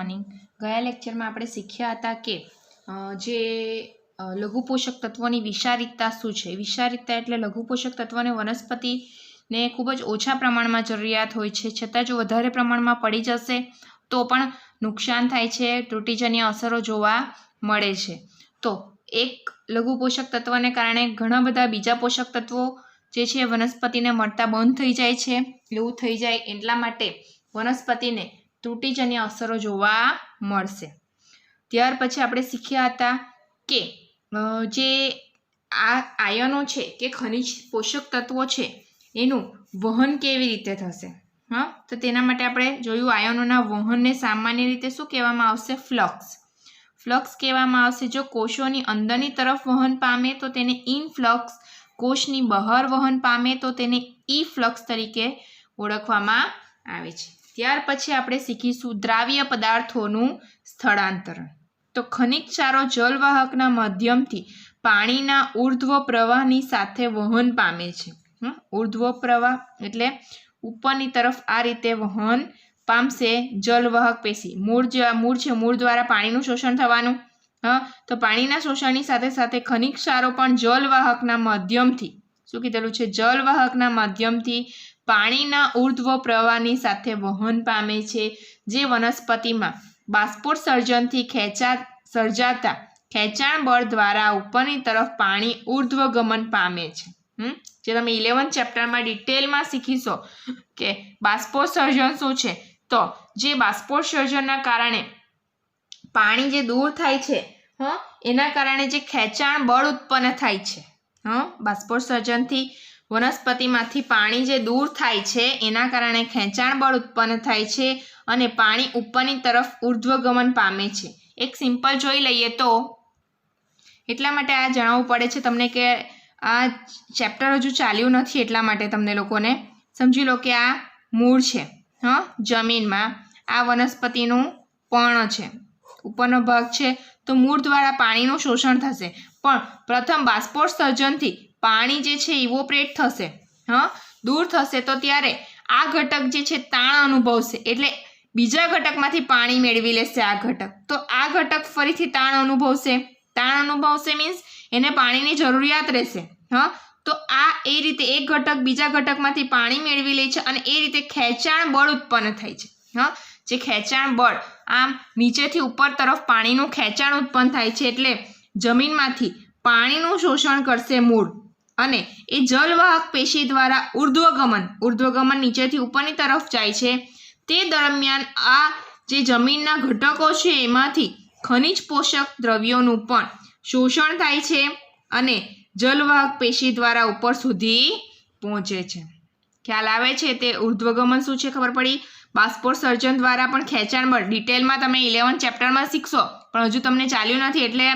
Morning. ગયા લેક્ચરમાં આપણે શીખ્યા હતા કે જે લઘુ પોષક તત્વોની વિષારિતતા શું છે. વિષારિતતા એટલે લઘુ પોષક તત્વોને વનસ્પતિને ખૂબ જ ઓછા પ્રમાણમાં જરૂરિયાત હોય છે, છતાં જો વધારે પ્રમાણમાં પડી જશે તો પણ નુકસાન થાય છે, ત્રુટિજન્ય અસરો જોવા મળે છે. તો એક લઘુ પોષક તત્વને કારણે ઘણા બધા બીજા પોષક તત્વો જે છે વનસ્પતિને મળતા બંધ થઈ જાય છે. એવું થઈ જાય એટલા માટે વનસ્પતિને ત્રુટિજન્ય અસરો જોવા મળશે. ત્યાર પછી આપણે શીખ્યા હતા કે જે આ આયનો છે કે ખનિજ પોષક તત્વો છે એનું વહન કેવી રીતે થશે. તો તેના માટે આપણે જોયું આયનોના વહનને સામાન્ય રીતે શું કહેવામાં આવશે? ફ્લક્સ. ફ્લક્સ કહેવામાં આવશે. જો કોષોની અંદરની તરફ વહન પામે તો તેને ઇનફ્લક્સ, કોષની બહાર વહન પામે તો તેને ઈ ફ્લક્સ તરીકે ઓળખવામાં આવે છે. ત્યાર પછી આપણે શીખીશું દ્રાવ્ય પદાર્થોનું સ્થળાંતરણ. તો ખનિજ ક્ષારો જલવાહકના માધ્યમથી પાણીના ઉર્ધ્વ પ્રવાહની સાથે વહન પામે છે. ઉર્ધ્વ પ્રવાહ એટલે ઉપરની તરફ આ રીતે વહન પામશે. જલવાહક પેશી મૂળ છે, મૂળ દ્વારા પાણીનું શોષણ થવાનું. તો પાણીના શોષણની સાથે સાથે ખનિજ ક્ષારો પણ જલવાહકના માધ્યમથી શું કીધેલું છે? જલવાહકના માધ્યમથી પાણીના ઉર્ધ્વ પ્રવાહની સાથે વહન પામે છે, જે વનસ્પતિમાં બાષ્પોત્સર્જનથી સર્જાતા ખેંચાણ બળ દ્વારા ઉપરની તરફ પાણી ઉર્ધ્વગમન પામે છે. જે તમે 11th ચેપ્ટરમાં ડિટેલમાં શીખીશો કે બાષ્પોત્સર્જન શું છે. તો જે બાષ્પોત્સર્જનના કારણે પાણી જે દૂર થાય છે એના કારણે જે ખેંચાણ બળ ઉત્પન્ન થાય છે. બાષ્પોત્સર્જનથી વનસ્પતિમાંથી પાણી જે દૂર થાય છે એના કારણે ખેંચાણ બળ ઉત્પન્ન થાય છે અને પાણી ઉપરની તરફ ઉર્ધ્વગમન પામે છે. એક સિમ્પલ જોઈ લઈએ તો એટલા માટે આ જણાવવું પડે છે તમને કે આ ચેપ્ટર હજુ ચાલ્યું નથી, એટલા માટે તમને લોકોને સમજી લો કે આ મૂળ છે જમીનમાં. આ વનસ્પતિનું પર્ણ છે, ઉપરનો ભાગ છે. તો મૂળ દ્વારા પાણીનું શોષણ થશે, પણ પ્રથમ બાષ્પોત્સર્જનથી પાણી જે છે ઇવોપરેટ થશે, દૂર થશે. તો ત્યારે આ ઘટક જે છે તાણ અનુભવશે, એટલે બીજા ઘટકમાંથી પાણી મેળવી લેશે આ ઘટક. તો આ ઘટક ફરીથી તાણ અનુભવશે. તાણ અનુભવશે મીન્સ એને પાણીની જરૂરિયાત રહેશે. તો આ એ રીતે એક ઘટક બીજા ઘટકમાંથી પાણી મેળવી લે છે અને એ રીતે ખેંચાણ બળ ઉત્પન્ન થાય છે. જે ખેંચાણ બળ આમ નીચેથી ઉપર તરફ પાણીનું ખેંચાણ ઉત્પન્ન થાય છે, એટલે જમીનમાંથી પાણીનું શોષણ કરશે મૂળ અને એ જલવાહક પેશી દ્વારા ઉર્ધ્વગમન નીચેથી ઉપરની તરફ જાય છે. તે દરમિયાન આ જે જમીનના ઘટકો છે એમાંથી ખનિજ પોષક દ્રવ્યોનું પણ શોષણ થાય છે અને જલવાહક પેશી દ્વારા ઉપર સુધી પહોંચે છે. ખ્યાલ આવે છે? તે ઉર્ધ્વગમન શું છે ખબર પડી. બાષ્પોત્સર્જન દ્વારા પણ ખેંચાણ બળ ડિટેલમાં તમે 11th ચેપ્ટરમાં શીખશો, પણ હજુ તમને ચાલ્યું નથી એટલે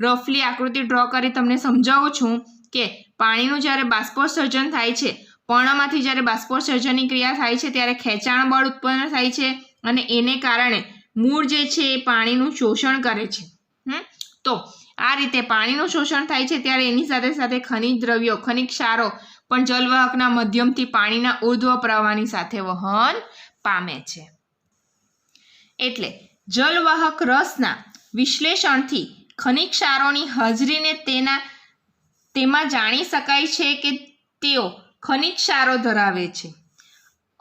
રફલી આકૃતિ ડ્રો કરી તમને સમજાવું છું કે પાણીનું જ્યારે બાષ્પોત્સર્જન થાય છે, પર્ણમાંથી જ્યારે બાષ્પોત્સર્જનની ક્રિયા થાય છે ત્યારે ખેંચાણ બળ ઉત્પન્ન થાય છે અને એને કારણે મૂળ જે છે એ પાણીનું શોષણ કરે છે. તો આ રીતે પાણીનું શોષણ થાય છે ત્યારે એની સાથે સાથે ખનિજ દ્રવ્યો, ખનિજ ક્ષારો પણ જલવાહકના માધ્યમથી પાણીના ઉર્ધ્વ પ્રવાહની સાથે વહન પામે છે. એટલે જલવાહક રસના વિશ્લેષણથી ખનિજ ક્ષારોની હાજરીને તેમાં જાણી શકાય છે કે તેઓ ખનિજ ક્ષારો ધરાવે છે.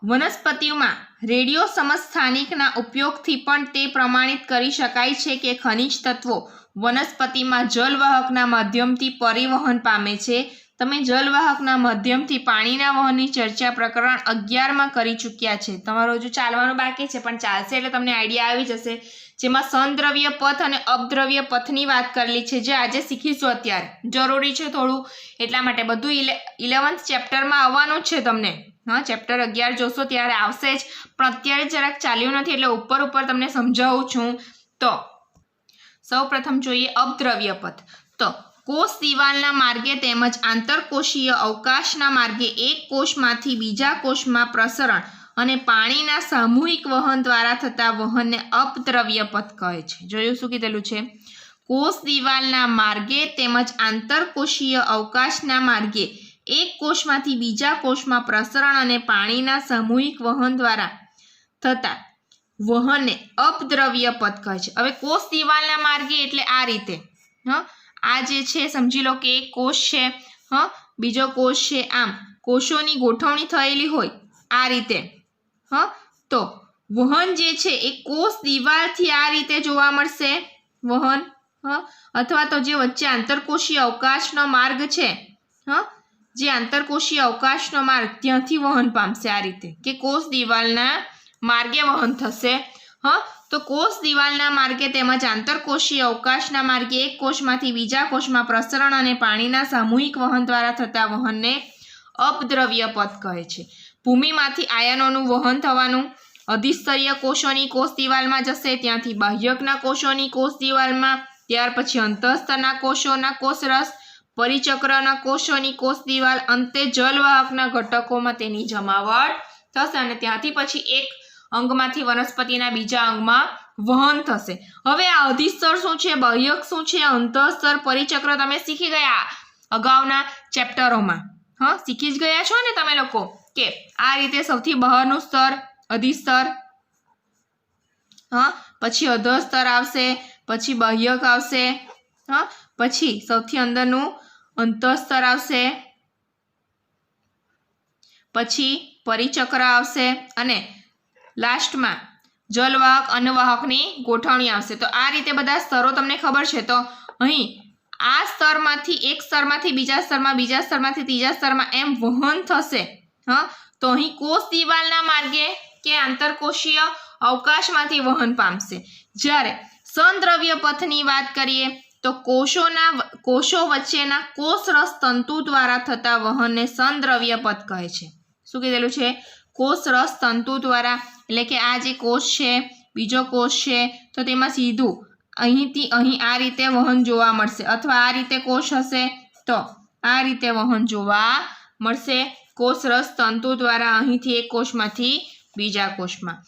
વનસ્પતિઓમાં રેડિયો સમસ્થાનિકના ઉપયોગથી પણ તે પ્રમાણિત કરી શકાય છે કે ખનિજ તત્વો વનસ્પતિમાં જલવાહકના માધ્યમથી પરિવહન પામે છે. તમે જલવાહકના માધ્યમથી પાણીના વહનની ચર્ચા પ્રકરણ 11માં કરી ચૂક્યા છે. તમારું હજુ ચાલવાનું બાકી છે, પણ ચાલશે એટલે તમને આઈડિયા આવી જશે. જેમાં સંદ્રવ્ય પથ અને અપદ્રવ્ય પથની વાત કરેલી છે, જે આજે શીખીશું. અત્યારે જરૂરી છે થોડું, એટલા માટે બધું 11th ચેપ્ટરમાં આવવાનું જ છે તમને. ચેપ્ટર 11 જોશો ત્યારે આવશે જ, પણ અત્યારે જરાક ચાલ્યું નથી એટલે ઉપર તમને સમજાવું છું. તો સૌ પ્રથમ જોઈએ અપદ્રવ્ય પથ. તો કોષ દિવાલના માર્ગે તેમજ આંતરકોષીય અવકાશના માર્ગે એક કોષમાંથી બીજા કોષમાં પ્રસરણ અને પાણીના સામૂહિક વહન દ્વારા થતા વહનને અપદ્રવ્ય પથ કહે છે. જોયું શું કીધેલું છે? કોષ દિવાલના માર્ગે તેમજ આંતરકોષીય અવકાશના માર્ગે એક કોષમાંથી બીજા કોષમાં પ્રસરણ અને પાણીના સામૂહિક વહન દ્વારા થતા વહનને અપદ્રવ્ય પદ કહે છે। હવે કોષ દિવાલના માર્ગે એટલે આ રીતે, આ જે છે સમજી લો કે એક કોષ છે, બીજો કોષ છે, આમ કોષોની ગોઠવણી થયેલી હોય આ રીતે, તો વહન જે છે એ કોષ દિવાલથી આ રીતે જોવા મળશે વહન, અથવા તો જે વચ્ચે આંતરકોષીય અવકાશનો માર્ગ છે, જે આંતરકોષીય અવકાશનો માર્ગ ત્યાંથી વહન પામશે આ રીતે કે કોષ દિવાલના માર્ગે વહન થશે। તો કોષ દિવાલના માર્ગે તેમજ આંતરકોષીય અવકાશના માર્ગે એક કોષમાંથી બીજા કોષમાં પ્રસરણ અને પાણીના સામૂહિક વહન દ્વારા થતા વહનને અપદ્રવ્ય પદ કહે છે। ભૂમિમાંથી આયનોનું વહન થવાનું અધિસ્તરીય કોષોની કોષ દિવાલમાં જશે, ત્યાંથી બાહ્યકના કોષોની કોષ દિવાલમાં, ત્યાર પછી અંતઃસ્તરના કોષોના કોષરસ, પરિચક્રના કોષોની કોષ દિવાલ, અંતે જલવાહકના ઘટકોમાં તેની જમાવટ થશે અને ત્યાંથી પછી એક અંગમાંથી વનસ્પતિના બીજા અંગમાં વહન થશે। હવે આ અધિસ્તર શું છે, બાહ્યક શું છે, અંતઃસ્તર, પરિચક્ર તમે શીખી ગયા અગાઉના ચેપ્ટરોમાં, શીખી જ ગયા છો ને તમે લોકો કે આ રીતે સૌથી બહારનું સ્તર અધિસ્તર, પછી અધઃસ્તર આવશે, પછી બાહ્યક આવશે, પછી સૌથી અંદરનું અંતઃસ્તર આવશે, પછી પરિચક્ર આવશે અને લાસ્ટમાં જલવાહક અન્નવાહકની ગોઠવણી આવશે। તો આ રીતે બધા સ્તરો તમને ખબર છે। તો અહીં આ સ્તરમાંથી એક સ્તરમાંથી બીજા સ્તરમાં, બીજા સ્તરમાંથી ત્રીજા સ્તરમાં એમ વહન થશે। તો અહીં કોષ દિવાલના માર્ગે કે આંતરકોષીય અવકાશમાંથી વહન પામશે। જ્યારે સંદ્રવ્ય પથની વાત કરીએ તો કોષો વચ્ચેના કોષરસ તંતુ દ્વારા થતા વહનને સંદ્રવ્ય પથ કહે છે। શું કીધેલું છે? કોષરસ તંતુ દ્વારા, એટલે કે આ જે કોષ છે, બીજો કોષ છે, તો તેમાં સીધું અહીંથી અહીં આ રીતે વહન જોવા મળશે, અથવા આ રીતે કોષ હશે તો આ રીતે વહન જોવા મળશે કોષરસ તંતુ દ્વારા અહીંથી એક કોષમાંથી બીજા કોષમાં।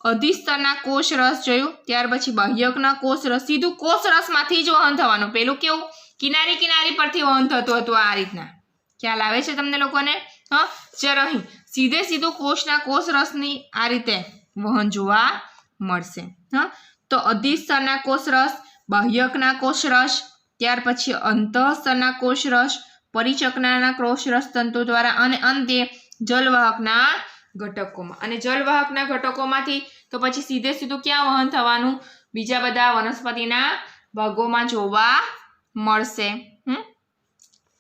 અધિસ્તરના કોષરસ જોયું, ત્યાર પછી બાહ્યકના કોષરસ, સીધું કોષરસમાંથી જ વહન થવાનું। પેલું કેવું કિનારી કિનારી પરથી વહન થતું હતું આ રીતના, ખ્યાલ આવે છે તમને લોકોને? જ્યારે અહીં સીધે સીધું કોષના કોષરસની આ રીતે વહન જોવા મળશે। તો અધિસ્તરના કોષરસ, બાહ્યકના કોષરસ, ત્યાર પછી અંતઃસ્તરના કોષરસ, પરિચક્રના કોષરસ તંતુ દ્વારા અને અંતે જલવાહકના ઘટકોમાં। અને જલવાહકના ઘટકોમાંથી તો પછી સીધે સીધું ક્યાં વહન થવાનું? બીજા બધા વનસ્પતિના ભાગોમાં જોવા મળશે।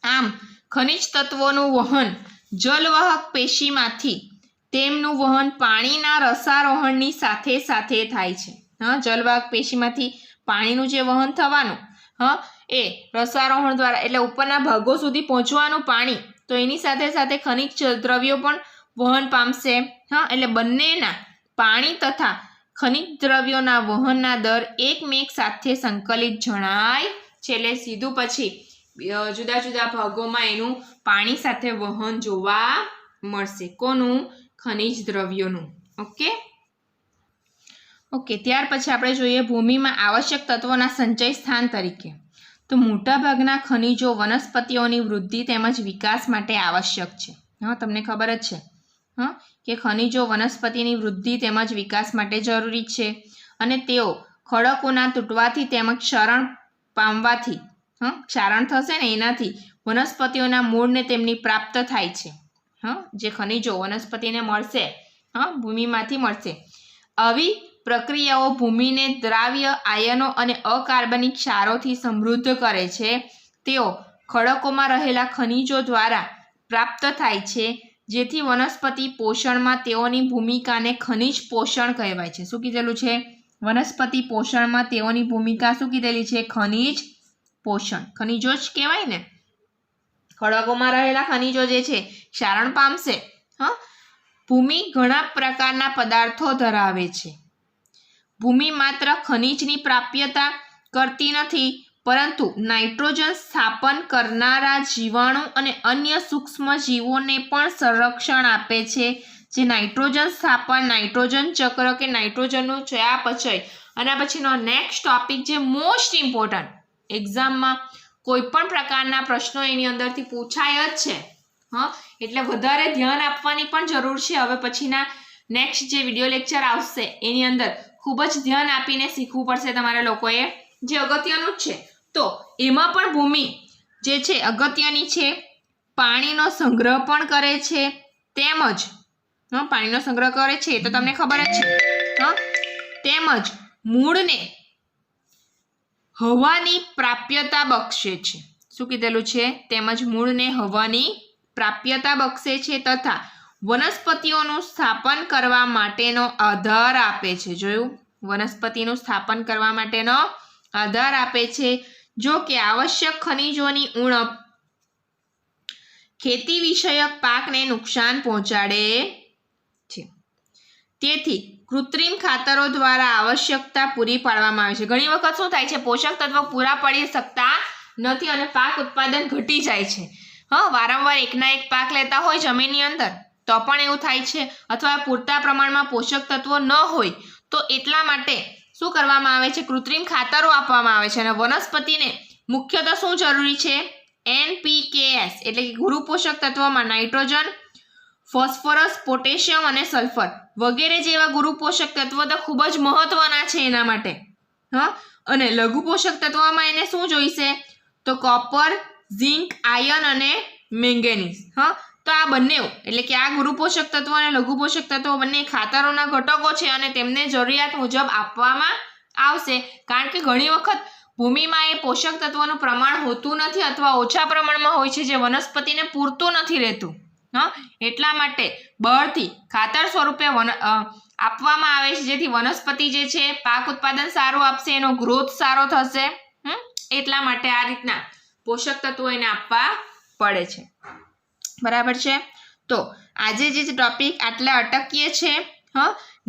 આમ ખનિજ તત્વોનું વહન જલવાહક પેશીમાંથી તેમનું વહન પાણીના રસારોહણની સાથે સાથે થાય છે। જલવાહક પેશીમાંથી પાણીનું જે વહન થવાનું એ રસારોહણ દ્વારા, એટલે ઉપરના ભાગો સુધી પહોંચવાનું પાણી, તો એની સાથે સાથે ખનિજ દ્રવ્યો પણ વહન પામશે। એટલે બંનેના પાણી તથા ખનિજ દ્રવ્યોના વહનના દર એકમેક સાથે સંકલિત જણાય છે। એટલે સીધું પછી જુદા જુદા ભાગોમાં એનું પાણી સાથે વહન જોવા મળશે। કોનું? ખનિજ દ્રવ્યોનું। ઓકે, ત્યાર પછી આપણે જોઈએ ભૂમિમાં આવશ્યક તત્વોના સંચય સ્થાન તરીકે। તો મોટાભાગના ખનિજો વનસ્પતિઓની વૃદ્ધિ તેમજ વિકાસ માટે આવશ્યક છે। તમને ખબર જ છે કે ખનિજો વનસ્પતિની વૃદ્ધિ તેમજ વિકાસ માટે જરૂરી છે અને તેઓ ખડકોના તૂટવાથી તેમજ ક્ષરણ પામવાથી, ક્ષારણ થશે ને એનાથી વનસ્પતિઓના મૂળને તેમની પ્રાપ્ત થાય છે। જે ખનિજો વનસ્પતિને મળશે, ભૂમિમાંથી મળશે। આવી પ્રક્રિયાઓ ભૂમિને દ્રાવ્ય, આયનો અને અકાર્બનિક ક્ષારોથી સમૃદ્ધ કરે છે। તેઓ ખડકોમાં રહેલા ખનિજો દ્વારા પ્રાપ્ત થાય છે, જેથી વનસ્પતિ પોષણમાં તેઓની ભૂમિકાને ખનિજ પોષણ કહેવાય છે। શું કીધેલું છે? વનસ્પતિ પોષણમાં તેઓની ભૂમિકા શું કીધેલી છે? ખનિજ પોષણ। ખનિજો જ કહેવાય ને, ખડકોમાં રહેલા ખનિજો જે છે ક્ષારણ પામશે। ભૂમિ ઘણા પ્રકારના પદાર્થો ધરાવે છે। ભૂમિ માત્ર ખનિજની પ્રાપ્યતા કરતી નથી, પરંતુ નાઇટ્રોજન સ્થાપન કરનારા જીવાણુ અને અન્ય સૂક્ષ્મ જીવોને પણ સંરક્ષણ આપે છે। જે નાઇટ્રોજન સ્થાપન, નાઇટ્રોજન ચક્ર કે નાઇટ્રોજનનું ચયાપચય, અને પછીનો નેક્સ્ટ ટોપિક જે મોસ્ટ ઇમ્પોર્ટન્ટ, એક્ઝામમાં કોઈ પણ પ્રકારના પ્રશ્નો એની અંદરથી પૂછાય જ છે। એટલે વધારે ધ્યાન આપવાની પણ જરૂર છે હવે પછીના નેક્સ્ટ જે વિડીયો લેક્ચર આવશે એની અંદર ખૂબ જ ધ્યાન આપીને શીખવું પડશે તમારે લોકોએ, જે અગત્યનું જ છે. તો એમાં પણ ભૂમિ જે છે અગત્યની છે, પાણીનો સંગ્રહ પણ કરે છે, તેમજ પાણીનો સંગ્રહ કરે છે તો તમને ખબર જ છે, તેમજ મૂળને હવાની પ્રાપ્યતા બક્ષે છે. શું કીધેલું છે? તેમજ મૂળને હવાની પ્રાપ્યતા બક્ષે છે તથા વનસ્પતિઓનું સ્થાપન કરવા માટેનો આધાર આપે છે. જોયું? વનસ્પતિનું સ્થાપન કરવા માટેનો આધાર આપે છે. જો કે આવશ્યક ખનિજોની ઉણપ ખેતી વિષયક પાકને નુકસાન પહોંચાડે છે. તેથી કૃત્રિમ ખાતરો દ્વારા આવશ્યકતા પૂરી પાડવામાં આવે છે. ઘણી વખત શું થાય છે? પોષક તત્વો પૂરા પાડી શકતા નથી અને પાક ઉત્પાદન ઘટી જાય છે. વારંવાર એકના એક પાક લેતા હોય જમીનની અંદર તો પણ એવું થાય છે, અથવા પૂરતા પ્રમાણમાં પોષક તત્વો ન હોય તો એટલા માટે શું કરવામાં આવે છે? કૃત્રિમ ખાતરો આપવામાં આવે છે. અને વનસ્પતિને મુખ્યતઃ શું જરૂરી છે? NPKs એટલે કે ગુરુ પોષક તત્વોમાં નાઇટ્રોજન, ફોસ્ફરસ, પોટેશિયમ અને સલ્ફર વગેરે જેવા ગુરુ પોષક તત્વો તો ખૂબ જ મહત્વના છે એના માટે. અને લઘુ પોષક તત્વોમાં એને શું જોઈશે? તો કોપર, ઝિંક, આયર્ન અને મેંગેનીઝ. તો આ બંને એટલે કે આ ગુરુ પોષક તત્વો અને લઘુ પોષક તત્વો બંને ખાતરોના ઘટકો છે અને તેમને જરૂરિયાત મુજબ આપવામાં આવશે. કારણ કે ઘણી વખત ભૂમિમાં એ પોષક તત્વોનું પ્રમાણ હોતું નથી અથવા ઓછા પ્રમાણમાં હોય છે, જે વનસ્પતિને પૂરતું નથી રહેતું. એટલા માટે બહારથી ખાતર સ્વરૂપે આપવામાં આવે છે, જેથી વનસ્પતિ જે છે પાક ઉત્પાદન સારું આપશે, એનો ગ્રોથ સારો થશે. એટલા માટે આ રીતના પોષક તત્વો એને આપવા પડે છે. બરાબર છે? તો આજે જે ટોપિક આટલા અટકીએ છે.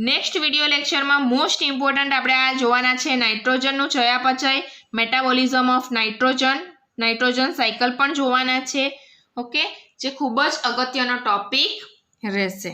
નેક્સ્ટ વિડીયો લેક્ચરમાં મોસ્ટ ઇમ્પોર્ટન્ટ આપણે આ જોવાના છે નાઇટ્રોજનનું ચયાપચય, મેટાબોલિઝમ ઓફ નાઇટ્રોજન સાયકલ પણ જોવાના છે. ઓકે, જે ખૂબ જ અગત્યનો ટોપિક રહેશે.